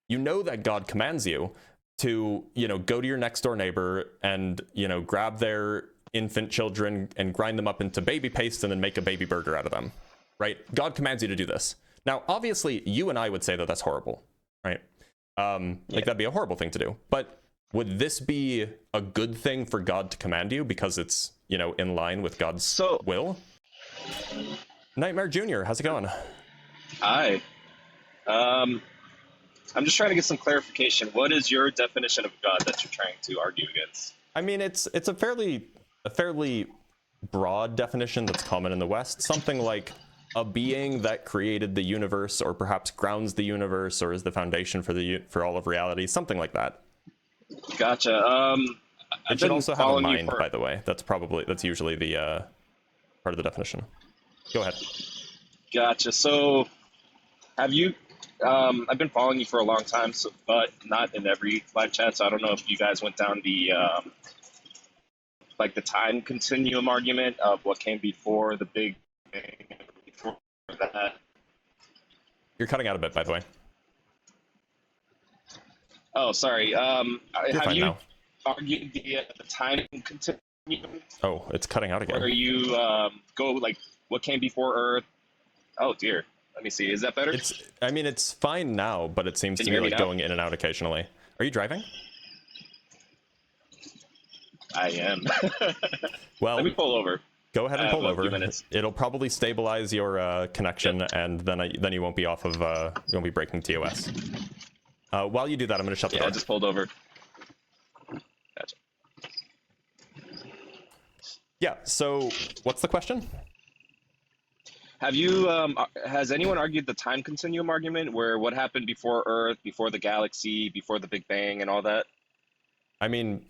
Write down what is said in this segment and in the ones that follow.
you know that God commands you to, go to your next door neighbor and, grab their infant children and grind them up into baby paste and then make a baby burger out of them, right? God commands you to do this. Now, obviously, you and I would say that that's horrible, right? Like that'd be a horrible thing to do. But would this be a good thing for God to command you because it's, in line with God's will? Nightmare Jr., how's it going? Hi. I'm just trying to get some clarification. What is your definition of God that you're trying to argue against? I mean, it's a fairly broad definition that's common in the West. Something like a being that created the universe, or perhaps grounds the universe, or is the foundation for all of reality. Something like that. Gotcha. It should also have a mind, by the way. That's usually the part of the definition. Go ahead. Gotcha. So, have you? I've been following you for a long time, but not in every live chat. So I don't know if you guys went down the the time continuum argument of what came before the Big Bang, before that. You're cutting out a bit, by the way. Oh, sorry. Have you now. argued the time continuum? Oh, it's cutting out again. Where you go what came before Earth? Oh dear. Let me see. Is that better? It's fine now, but it seems to be going in and out occasionally. Are you driving? I am. Well, let me pull over. Go ahead and pull over. It'll probably stabilize your connection, and then you won't be off of you won't be breaking TOS. While you do that, I'm going to shut the door. I just pulled over. Gotcha. Yeah. So, what's the question? Have you? Has anyone argued the time continuum argument, where what happened before Earth, before the galaxy, before the Big Bang, and all that? I mean,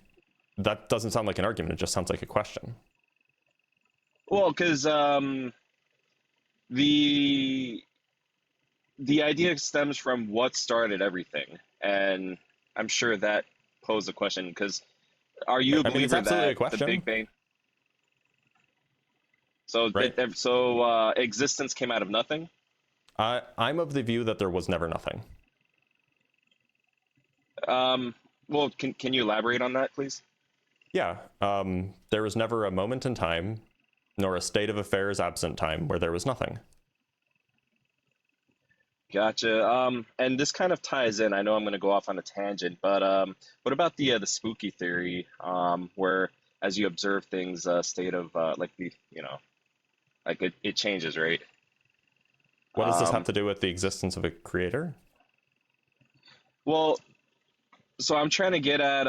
that doesn't sound like an argument. It just sounds like a question. Well, because the idea stems from what started everything, and I'm sure that posed a question. Because are you a believer that the Big Bang? So, right. Existence came out of nothing? I'm of the view that there was never nothing. Well, can you elaborate on that, please? Yeah. There was never a moment in time, nor a state of affairs absent time, where there was nothing. Gotcha. And this kind of ties in. I know I'm going to go off on a tangent, but what about the spooky theory, where as you observe things, state of it changes, right? What does this have to do with the existence of a creator? Well, so I'm trying to get at,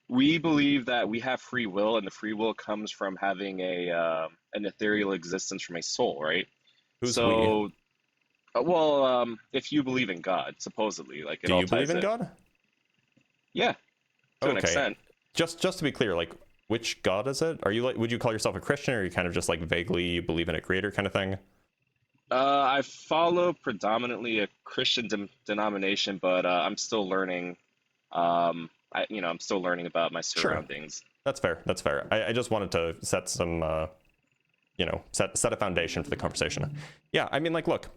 we believe that we have free will, and the free will comes from having an ethereal existence from a soul, right? Who's we? Well, if you believe in God, supposedly, do you believe in God? Yeah, to an extent. Just to be clear, which God is it? Are you would you call yourself a Christian, or are you kind of just vaguely believe in a creator kind of thing? I follow predominantly a Christian denomination, but I'm still learning. I'm still learning about my surroundings. Sure. That's fair. I just wanted to set some, set a foundation for the conversation. Yeah, I mean, look,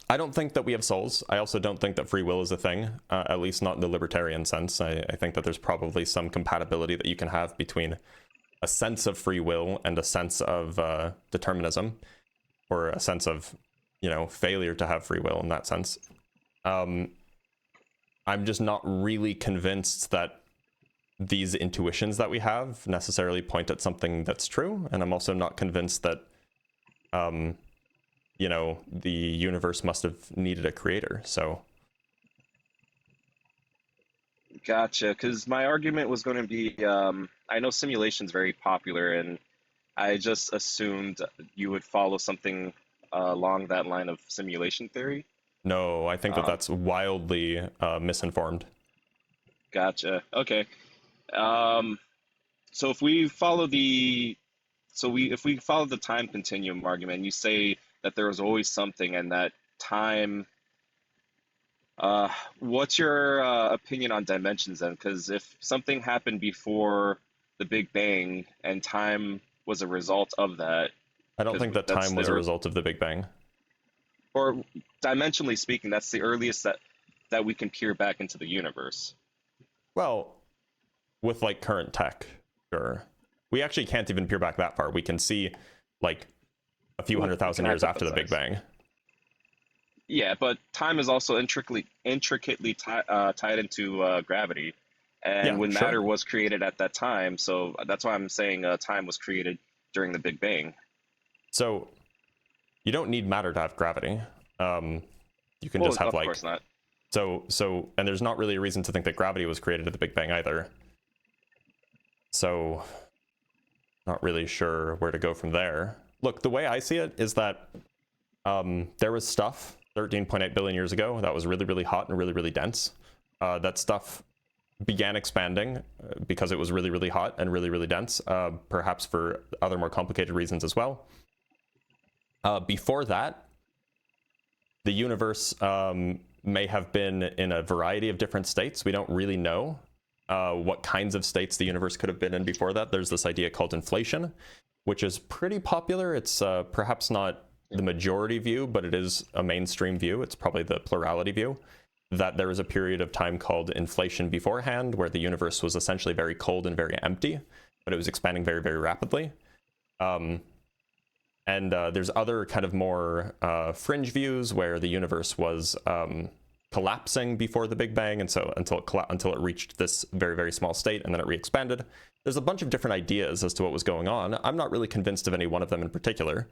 I don't think that we have souls. I also don't think that free will is a thing, at least not in the libertarian sense. I think that there's probably some compatibility that you can have between a sense of free will and a sense of determinism, or a sense of, failure to have free will in that sense. I'm just not really convinced that these intuitions that we have necessarily point at something that's true. And I'm also not convinced that, the universe must have needed a creator. So. Gotcha. Because my argument was going to be, I know simulation's very popular, and I just assumed you would follow something along that line of simulation theory. No, I think that's wildly misinformed. Gotcha. Okay. So if we follow the time continuum argument, you say that there was always something, and that time. What's your opinion on dimensions then? Because if something happened before the Big Bang and time was a result of that, I don't think that time was a result of the Big Bang. or dimensionally speaking, that's the earliest that we can peer back into the universe. Well, with like current tech, sure. We actually can't even peer back that far. We can see like a few We 100,000 can years after the Big hypothesize. Bang. Yeah, but time is also tied into gravity, and Yeah, when sure. matter was created at that time, so that's why I'm saying time was created during the Big Bang. So you don't need matter to have gravity. You can Well, just have of like course not. and there's not really a reason to think that gravity was created at the Big Bang either. So not really sure where to go from there. Look, the way I see it is that there was stuff 13.8 billion years ago that was really, really hot and really, really dense. That stuff began expanding because it was really, really hot and really, really dense, perhaps for other more complicated reasons as well. Before that, the universe may have been in a variety of different states. We don't really know what kinds of states the universe could have been in before that. There's this idea called inflation, which is pretty popular. It's perhaps not the majority view, but it is a mainstream view. It's probably the plurality view, that there was a period of time called inflation beforehand, where the universe was essentially very cold and very empty, but it was expanding very, very rapidly. And there's other kind of more fringe views where the universe was collapsing before the Big Bang, and so until it reached this very, very small state, and then it re-expanded. There's a bunch of different ideas as to what was going on. I'm not really convinced of any one of them in particular,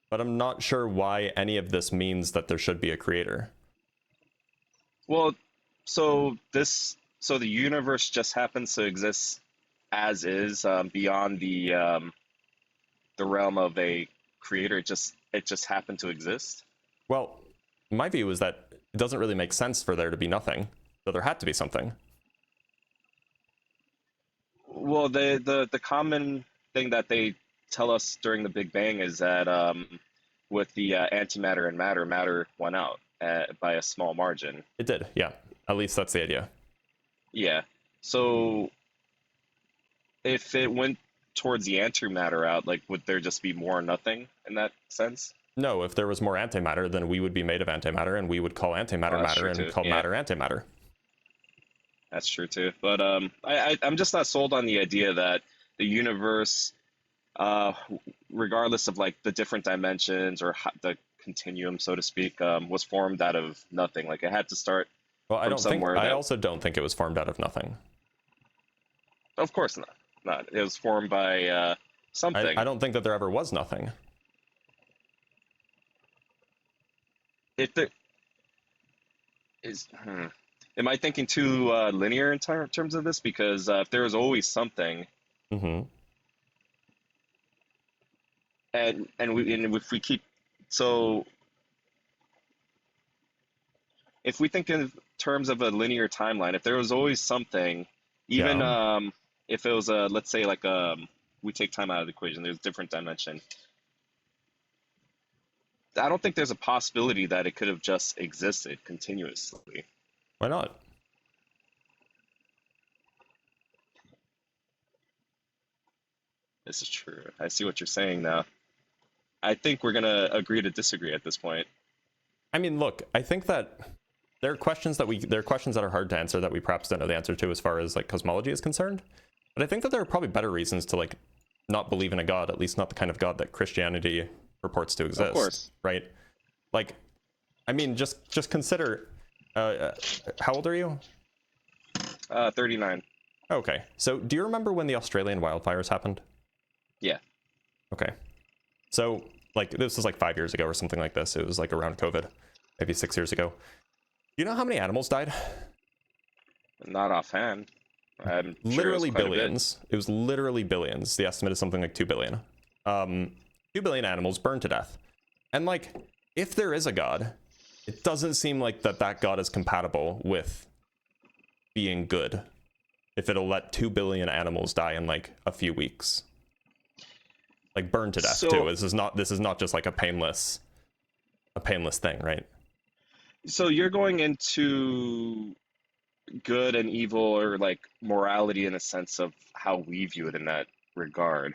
but I'm not sure why any of this means that there should be a creator. Well, so the universe just happens to exist as is, beyond the realm of a creator. It just happened to exist. Well, my view is that it doesn't really make sense for there to be nothing, so there had to be something. Well, the common thing that they tell us during the Big Bang is that with the antimatter and matter won out by a small margin. It did, yeah. At least that's the idea. Yeah. So if it went towards the antimatter out, like, would there just be more nothing in that sense? No, if there was more antimatter, then we would be made of antimatter, and we would call Oh, antimatter that's matter true and too. call Yeah, matter antimatter. that's true too. But I'm just not sold on the idea that the universe, uh, regardless of like the different dimensions or the continuum, so to speak, was formed out of nothing. Like it had to start Well, from somewhere I that, also don't think it was formed out of nothing. of course not. Not. It was formed by something. I don't think that there ever was nothing. If there is, am I thinking too linear in terms of this? Because if there was always something, Mm-hmm. and if we keep, so if we think in terms of a linear timeline, if there was always something, even Yeah. if it was a, let's say like we take time out of the equation, there's different dimension. I don't think there's a possibility that it could have just existed continuously. Why not? This is true. I see what you're saying now. I think we're gonna agree to disagree at this point. I mean, look, I think that there are questions that are hard to answer that we perhaps don't know the answer to as far as like cosmology is concerned. But I think that there are probably better reasons to like not believe in a god, at least not the kind of god that Christianity purports to exist. Of course. Right? Like, I mean, just consider. How old are you? 39. Okay, so do you remember when the Australian wildfires happened? Yeah. Okay, so like this was like 5 years ago or something like this. It was like around COVID, maybe 6 years ago. Do you know how many animals died? Not offhand. I'm sure it was Literally quite a bit. billions. It was literally billions. The estimate is something like 2 billion. 2 billion animals burned to death. And like, if there is a god, it doesn't seem like that god is compatible with being good. If it'll let 2 billion animals die in like a few weeks, like burned to death So, too. This is not just like a painless thing, right? so you're going into good and evil, or like morality in a sense of how we view it in that regard.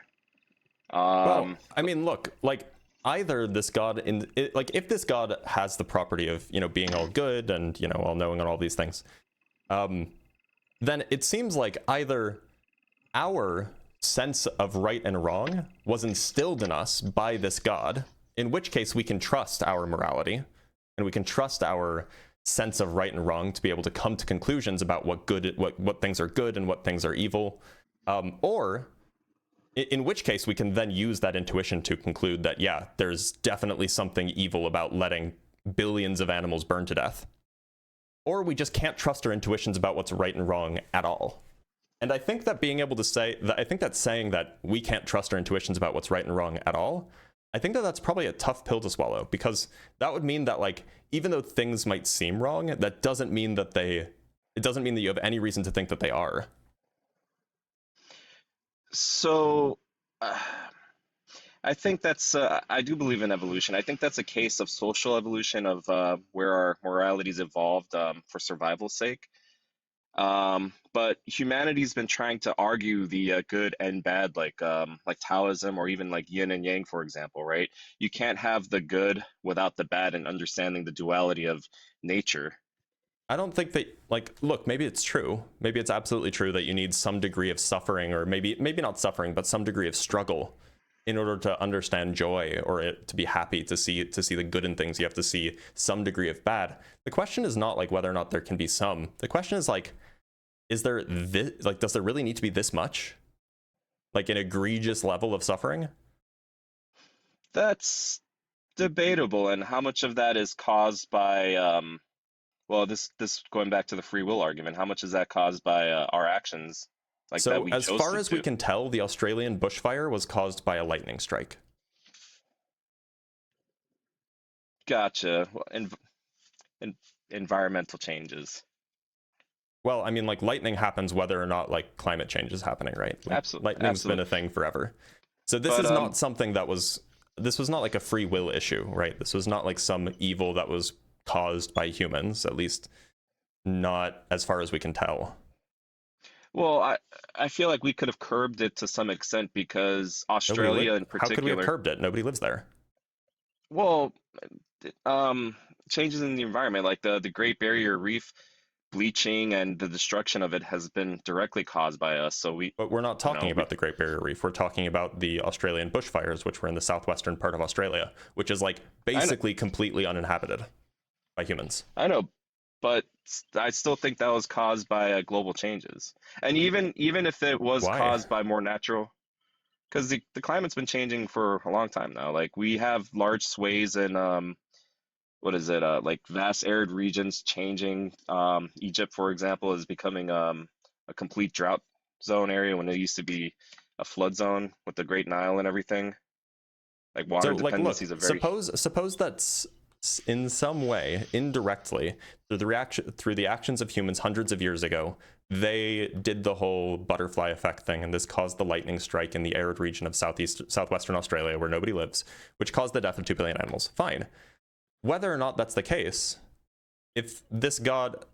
Well, Um, I mean, look, like either this God like if this God has the property of being all good and all knowing and all these things, then it seems like either our sense of right and wrong was instilled in us by this God, in which case we can trust our morality and we can trust our sense of right and wrong to be able to come to conclusions about what things are good and what things are evil, or in which case we can then use that intuition to conclude that, yeah, there's definitely something evil about letting billions of animals burn to death. Or we just can't trust our intuitions about what's right and wrong at all. And I think that being able to say that, I think that saying that we can't trust our intuitions about what's right and wrong at all, I think that that's probably a tough pill to swallow, because that would mean that, like, even though things might seem wrong, that doesn't mean that it doesn't mean that you have any reason to think that they are. So, I think that's, I do believe in evolution. I think that's a case of social evolution of where our moralities evolved for survival's sake. But humanity's been trying to argue the good and bad, like Taoism or even like yin and yang, for example, right? You can't have the good without the bad and understanding the duality of nature. I don't think that, like, look, maybe it's true. Maybe it's absolutely true that you need some degree of suffering, or maybe not suffering, but some degree of struggle in order to understand joy, or to be happy, to see the good in things. You have to see some degree of bad. The question is not like whether or not there can be some. The question is like, is there this, like, does there really need to be this much? Like an egregious level of suffering? That's debatable, and how much of that is caused by well, this going back to the free will argument, how much is that caused by our actions, like that So we as chose far to as we do? can tell, the Australian bushfire was caused by a lightning strike. Gotcha. Well, en environmental changes. Well, I mean, like, lightning happens whether or not, like, climate change is happening, right? Like, Absolutely, lightning's been a absolutely. thing forever. So this But is not something that was, this was not like a free will issue, right? This was not like some evil that was caused by humans, at least not as far as we can tell. well, I feel like we could have curbed it to some extent because Nobody Australia in How could we have particular, curbed it? Nobody lives there. well, um, changes in the environment, like the Great Barrier Reef bleaching and the destruction of it has been directly caused by us. So But we're not you know, talking about the Great Barrier Reef. We're talking about the Australian bushfires, which were in the southwestern part of Australia, which is like I know, basically completely uninhabited by humans. I know, but I still think that was caused by global changes. And even if it was Why? caused by more natural, because the climate's been changing for a long time now. Like we have large sways in what is it, like vast arid regions changing. Egypt, for example, is becoming a complete drought zone area when it used to be a flood zone with the Great Nile and everything. Like water So, like, look, dependencies are very. suppose that in some way, indirectly, through the actions of humans hundreds of years ago, they did the whole butterfly effect thing, and this caused the lightning strike in the arid region of southwestern Australia, where nobody lives, which caused the death of 2 billion animals. Fine. Whether or not that's the case, if this god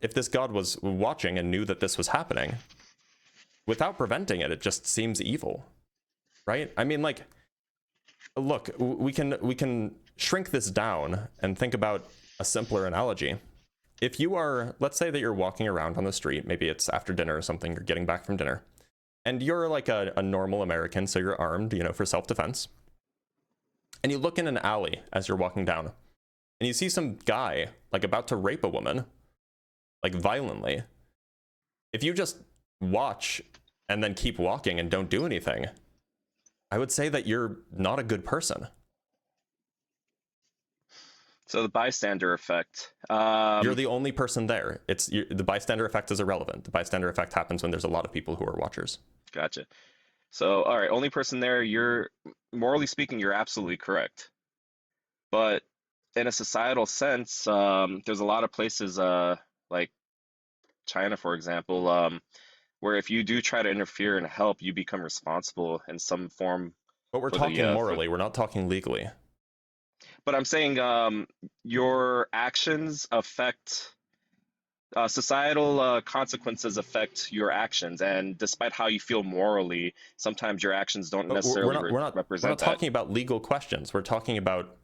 was watching and knew that this was happening, without preventing it, it just seems evil, right? I mean, like, look, we can shrink this down and think about a simpler analogy. If you are, let's say that you're walking around on the street, maybe it's after dinner or something, you're getting back from dinner, and you're like a normal American, so you're armed, for self-defense, and you look in an alley as you're walking down, and you see some guy like about to rape a woman, like violently. If you just watch and then keep walking and don't do anything, I would say that you're not a good person. So the bystander effect. You're the only person there. The bystander effect is irrelevant. The bystander effect happens when there's a lot of people who are watchers. Gotcha. So all right, only person there. You're morally speaking, you're absolutely correct. But in a societal sense, there's a lot of places, like China, for example, where if you do try to interfere and help, you become responsible in some form But we're for the talking for. morally. We're not talking legally. But I'm saying your actions affect Societal consequences affect your actions, and despite how you feel morally, sometimes your actions don't But we're necessarily not we're not we're not represent that. talking about legal questions. We're talking about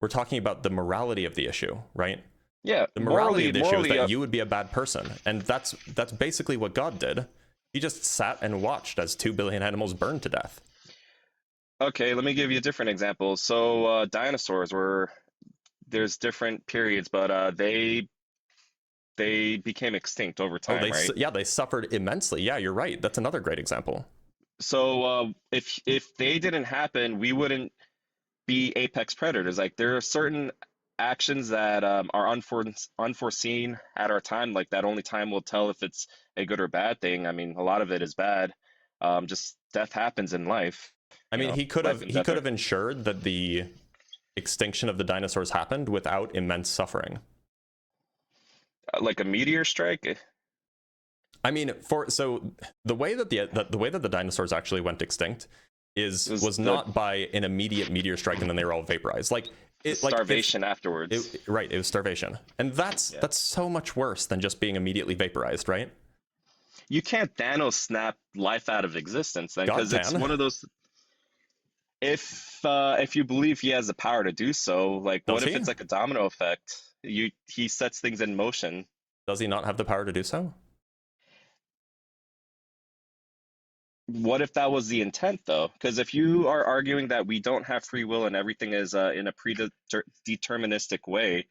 the morality of the issue, right? Yeah, The morality morally, of the issue is morally. that you would be a bad person, and that's basically what God did. He just sat and watched as 2 billion animals burned to death. Okay, let me give you a different example. So, dinosaurs were there's different periods, but they became extinct over Oh, time, right? yeah, they suffered immensely. Yeah, you're right. That's another great example. So, if they didn't happen, we wouldn't be apex predators. Like there are certain actions that are unforeseen at our time, like that only time will tell if it's a good or bad thing. I mean, a lot of it is bad. Just death happens in life, I mean, he could life have and he death could are have ensured that the extinction of the dinosaurs happened without immense suffering. like a meteor strike. I mean, the way that the dinosaurs actually went extinct It is was was not by an immediate meteor strike and then they were all vaporized. the If starvation afterwards. right, it was starvation, and Yeah. that's so much worse than just being immediately vaporized, right? You can't Thanos snap life out of existence then, God because it's can, one of those. If you believe he has the power to do so, like what does if he? it's like a domino effect? He sets things in motion. Does he not have the power to do so? What if that was the intent, though? Because if you are arguing that we don't have free will and everything is in a predeterministic way,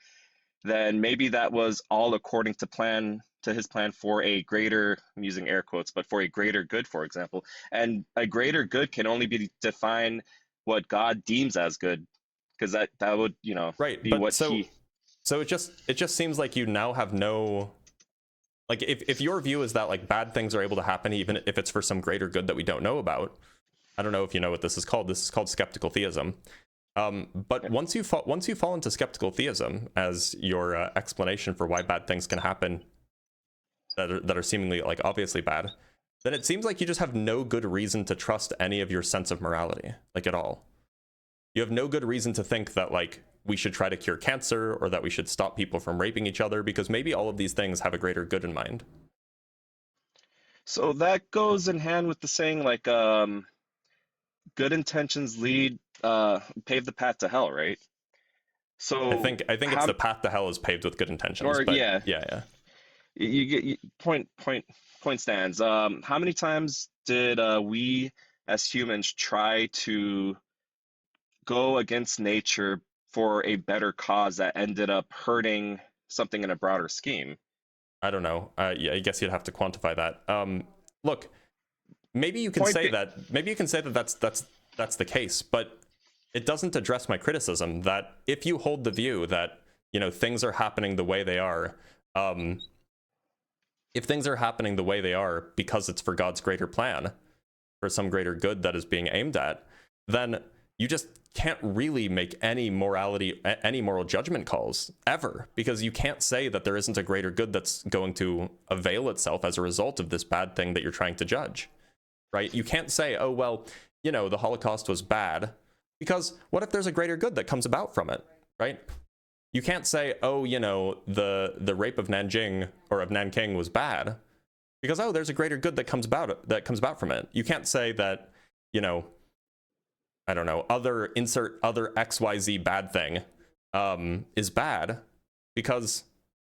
then maybe that was all according to his plan for a greater, I'm using air quotes, but for a greater good, for example. And a greater good can only be defined what God deems as good, because that would, Right, be but what he. so it just seems like you now have no, like, if your view is that like bad things are able to happen even if it's for some greater good that we don't know about. I don't know if you know what this is called. This is called skeptical theism. But once you fall into skeptical theism as your explanation for why bad things can happen that are seemingly like obviously bad, then it seems like you just have no good reason to trust any of your sense of morality, like at all. You have no good reason to think that like we should try to cure cancer or that we should stop people from raping each other because maybe all of these things have a greater good in mind. So that goes in hand with the saying like good intentions pave the path to hell, right? I So think I think it's how the path to hell is paved with good intentions, or but yeah, yeah, yeah. you get point stands. How many times did we as humans try to go against nature for a better cause that ended up hurting something in a broader scheme? I don't know. Yeah, I guess you'd have to quantify that. Look, maybe you can Point say be- that. Maybe you can say that that's the case, but it doesn't address my criticism that if you hold the view that things are happening the way they are, um, if things are happening the way they are because it's for God's greater plan, for some greater good that is being aimed at, then you just can't really make any moral judgment calls ever, because you can't say that there isn't a greater good that's going to avail itself as a result of this bad thing that you're trying to judge, right? You can't say, oh, well, the Holocaust was bad, because what if there's a greater good that comes about from it, right? You can't say, oh, the rape of Nanjing or of Nanking was bad, because there's a greater good that comes about from it. You can't say that, I don't know, other XYZ bad thing is bad, because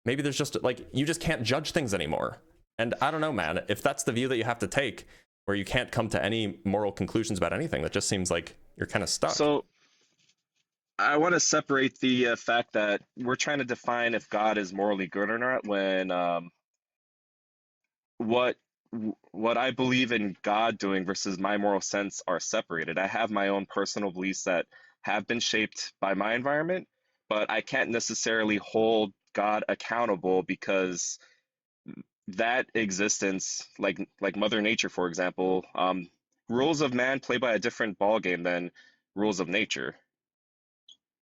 maybe there's just like, you just can't judge things anymore. And I don't know, man, if that's the view that you have to take, where you can't come to any moral conclusions about anything, that just seems like you're kind of stuck. So I want to separate the fact that we're trying to define if God is morally good or not when what what I believe in God doing versus my moral sense are separated. I have my own personal beliefs that have been shaped by my environment, but I can't necessarily hold God accountable because that existence, like Mother Nature, for example, rules of man play by a different ball game than rules of nature.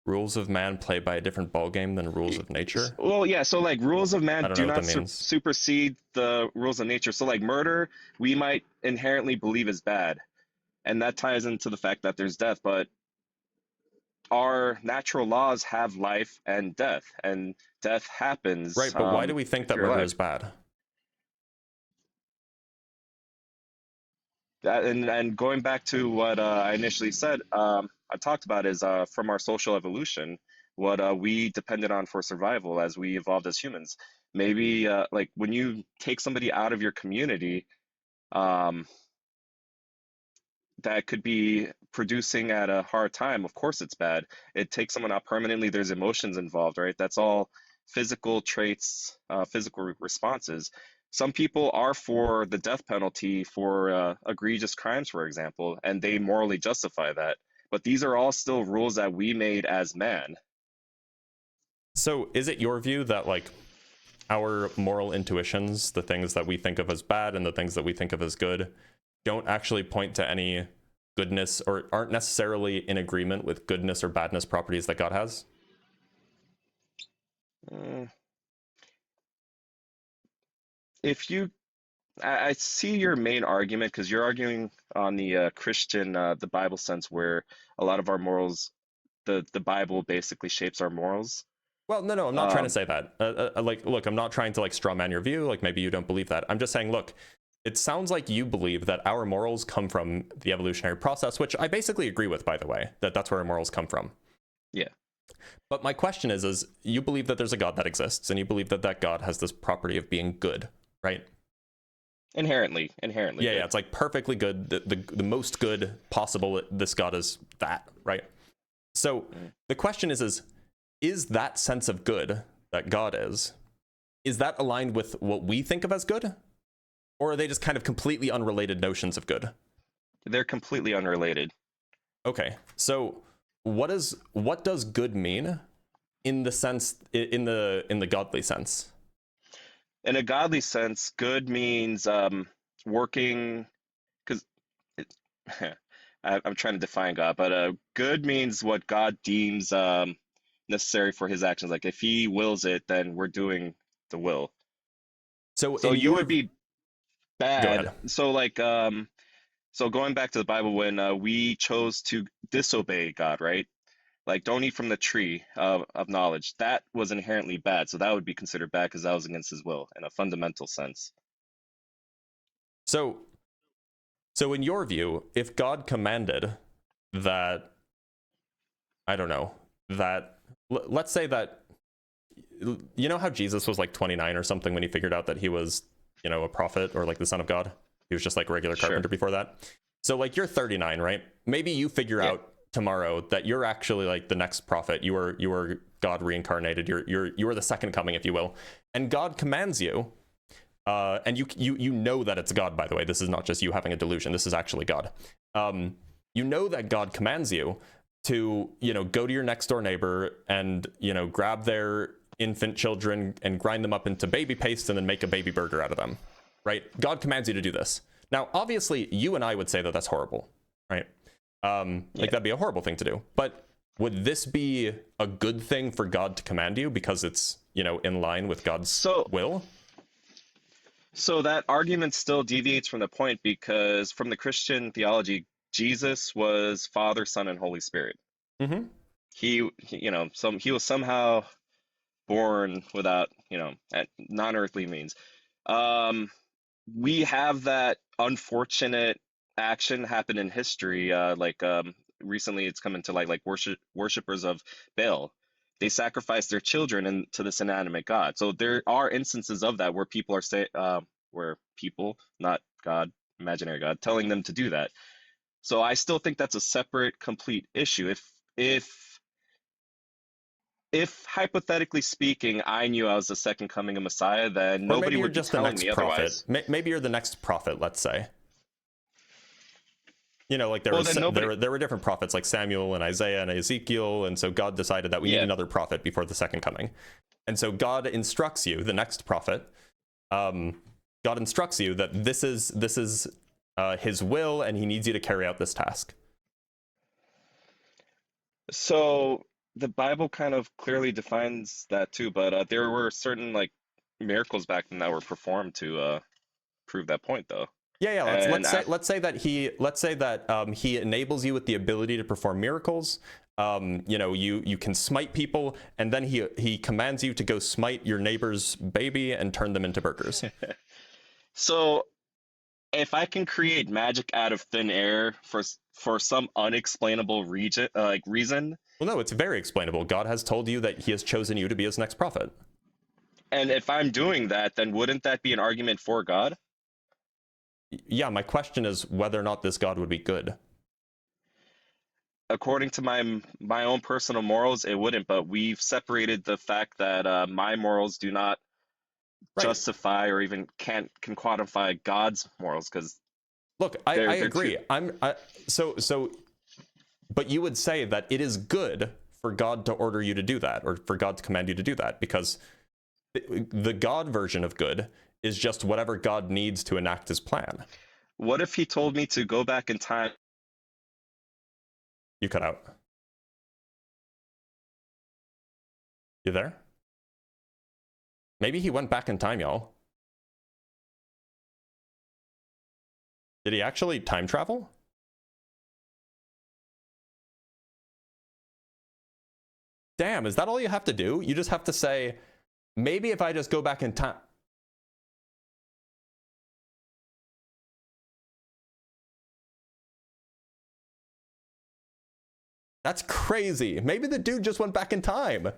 Rules of man play by a different ball game than rules of nature. Well, yeah, so like rules of I man don't do know what not that means. supersede the rules of nature. So like murder, we might inherently believe is bad, and that ties into the fact that there's death. But our natural laws have life and death, and death happens Right, but why do we think if that you're murder alive. is bad? And going back to what I initially said, I talked about is from our social evolution, what we depended on for survival as we evolved as humans. Maybe like when you take somebody out of your community, um, that could be producing at a hard time. Of course, it's bad. It takes someone out permanently. There's emotions involved, right? That's all physical traits, physical responses. Some people are for the death penalty for egregious crimes, for example, and they morally justify that. But these are all still rules that we made as man. So is it your view that like our moral intuitions, the things that we think of as bad and the things that we think of as good, don't actually point to any goodness or aren't necessarily in agreement with goodness or badness properties that God has? Mm. If you, I see your main argument because you're arguing on the Christian, the Bible sense, where a lot of our morals, the Bible basically shapes our morals. Well, no, I'm not trying to Um, say that. Like, look, I'm not trying to like straw man your view. Like, maybe you don't believe that. I'm just saying, look, it sounds like you believe that our morals come from the evolutionary process, which I basically agree with, by the way, that that's where our morals come from. yeah, But my question is you believe that there's a God that exists, and you believe that that God has this property of being good, right? inherently Yeah, good. it's like perfectly good, the most good possible. This God is that, right? So Mm. the question is that sense of good that God is that aligned with what we think of as good? Or are they just kind of completely unrelated notions of good? They're completely unrelated. Okay, so what does good mean in the sense in the godly sense? In a godly sense, good means working, because I'm trying to define God, but good means what God deems necessary for his actions. Like if he wills it, then we're doing the will. So So in you would your be go bad. ahead. So like so going back to the Bible, when we chose to disobey God, right? Like don't eat from the tree of knowledge. That was inherently bad. So that would be considered bad because that was against his will in a fundamental sense. So so in your view, if God commanded that I don't know, that let's say that you know how Jesus was like 29 or something when he figured out that he was, you know, a prophet or like the son of God? He was just like a regular Sure. carpenter before that. So like you're 39, right? Maybe you figure Yeah. out tomorrow that you're actually like the next prophet. You are God reincarnated. You are the second coming, if you will. And God commands you, and you know that it's God, by the way. This is not just you having a delusion. This is actually God. You know that God commands you to, you know, go to your next door neighbor and, you know, grab their infant children and grind them up into baby paste and then make a baby burger out of them, right? God commands you to do this. Now, obviously, you and I would say that that's horrible, right? Yeah. Like that'd be a horrible thing to do. But would this be a good thing for God to command you because it's, you know, in line with God's So will? so that argument still deviates from the point because from the Christian theology, Jesus was Father, Son, and Holy Spirit. Mm-hmm. You know, he was somehow born without, you know, at non-earthly means. Um, we have that unfortunate action happen in history. Recently, it's come into light, like worshippers of Baal. They sacrifice their children to this inanimate god. So there are instances of that where people are where people, not God, imaginary God, telling them to do that. So I still think that's a separate, complete issue. If hypothetically speaking, I knew I was the second coming of Messiah, then Or nobody maybe you're would be just the telling me next prophet. otherwise. Maybe you're the next prophet, let's say. You know, like Well, then nobody, there were different prophets like Samuel and Isaiah and Ezekiel, and so God decided that we need yeah. another prophet before the second coming. And so God instructs you, the next prophet, God instructs you that this is his will, and he needs you to carry out this task. So the Bible kind of clearly defines that too, but there were certain like miracles back then that were performed to prove that point, though. Yeah, And let's say that he enables you with the ability to perform miracles, You know, you can smite people, and then he commands you to go smite your neighbor's baby and turn them into burgers. So if I can create magic out of thin air for some unexplainable reason, Well, no, it's very explainable. God has told you that he has chosen you to be his next prophet. and if I'm doing that, then wouldn't that be an argument for God? Yeah, my question is whether or not this God would be good. According to my own personal morals, it wouldn't. But we've separated the fact that my morals do not Right. justify or even can quantify God's morals because Look, I they're too. agree. But you would say that it is good for God to order you to do that, or for God to command you to do that, because the God version of good is just whatever God needs to enact his plan. What if he told me to go back in time? You cut out. You there? Maybe he went back in time, y'all. Did he actually time travel? Damn, is that all you have to do? You just have to say, maybe if I just go back in time. That's crazy. Maybe the dude just went back in time.